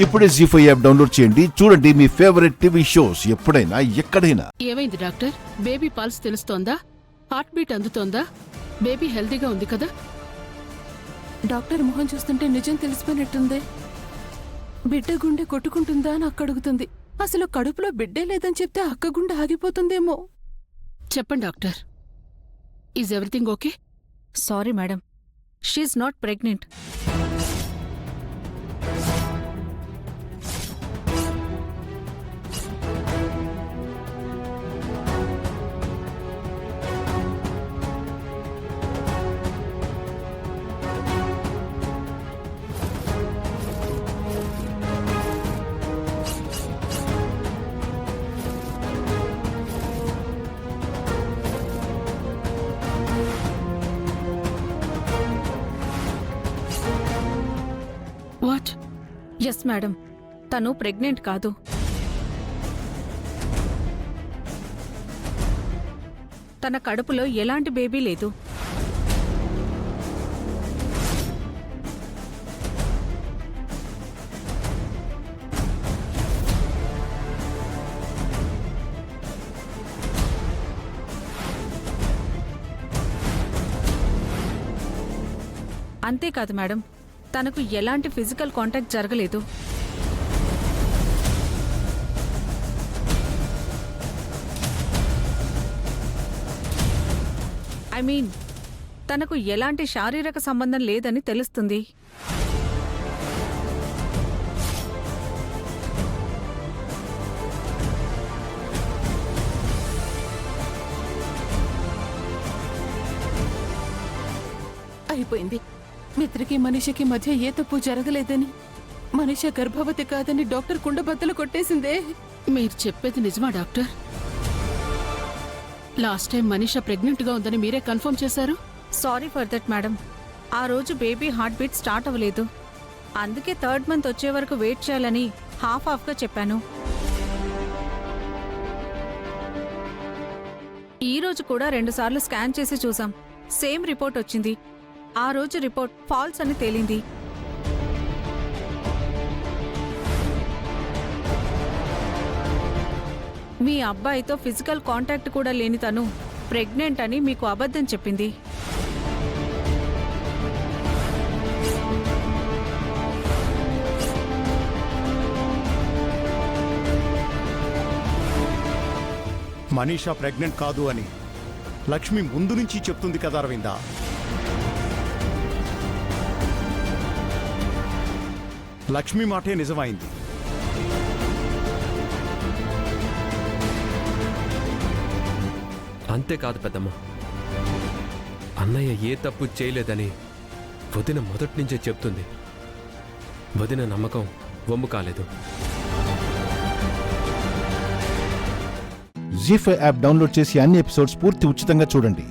ఇప్పుడే జీ5 app download చేయండి. చూడండి మీ ఫేవరెట్ టీవీ షోస్ ఎప్పుడైనా ఎక్కడైనా. ఏమైంది డాక్టర్? బేబీ పల్స్ తెలుస్తోందా? హార్ట్ బీట్ అందుతోందా? బేబీ హెల్దీగా ఉంది కదా? డాక్టర్ మొహం చూస్తుంటే నిజం తెలిసిపోయినట్టుంది. బిడ్డ గుండె కొట్టుకుంటుందా అని అక్కడుగుతుంది. అసలు కడుపులో బిడ్డే లేదని చెప్తే అక్క గుండె ఆగిపోతుందేమో. చెప్పండి doctor. Is everything okay? Sorry madam, she's not pregnant. What? Yes madam, తను ప్రెగ్నెంట్ కాదు. తన కడుపులో ఎలాంటి బేబీ లేదు. అంతేకాదు మేడం, తనకు ఎలాంటి ఫిజికల్ కాంటాక్ట్ జరగలేదు. ఐ మీన్, తనకు ఎలాంటి శారీరక సంబంధం లేదని తెలుస్తుంది. అయిపోయింది. మిత్రకి మనిషికి మధ్య ఏ తప్పు జరగలేదని, మనిషి గర్భవతి కాదని డాక్టర్ కుండబద్దలు కొట్టేసిందే. మీరు చెప్పేది నిజమా డాక్టర్? లాస్ట్ టైం మనీషా ప్రెగ్నెంట్గా ఉందని మీరే కన్ఫర్మ్ చేశారు. Sorry for that madam. ఆ రోజు బేబీ హార్ట్ బీట్ స్టార్ట్ అవ్వలేదు. అందుకే 3rd మంత్ వచ్చే వరకు వెయిట్ చేయాలని హాఫ్గా చెప్పాను. ఈ రోజు కూడా 2 సార్లు స్కాన్ చేసి చూసాం. సేమ్ రిపోర్ట్ వచ్చింది. ఆ రోజు రిపోర్ట్ ఫాల్స్ అని తేలింది. మీ అబ్బాయితో ఫిజికల్ కాంటాక్ట్ కూడా లేని తను ప్రెగ్నెంట్ అని మీకు అబద్ధం చెప్పింది. మనీషా ప్రెగ్నెంట్ కాదు అని లక్ష్మి ముందు నుంచి చెప్తుంది కదా అరవిందా. లక్ష్మి మాటే నిజమైంది. అంతేకాదు పెద్దమ్మ, అన్నయ్య ఏ తప్పు చేయలేదని వదిన మొదటి నుంచే చెప్తుంది. వదిన నమ్మకం వమ్ము కాలేదు. జీ5 యాప్ డౌన్లోడ్ చేసి అన్ని ఎపిసోడ్స్ పూర్తి ఉచితంగా చూడండి.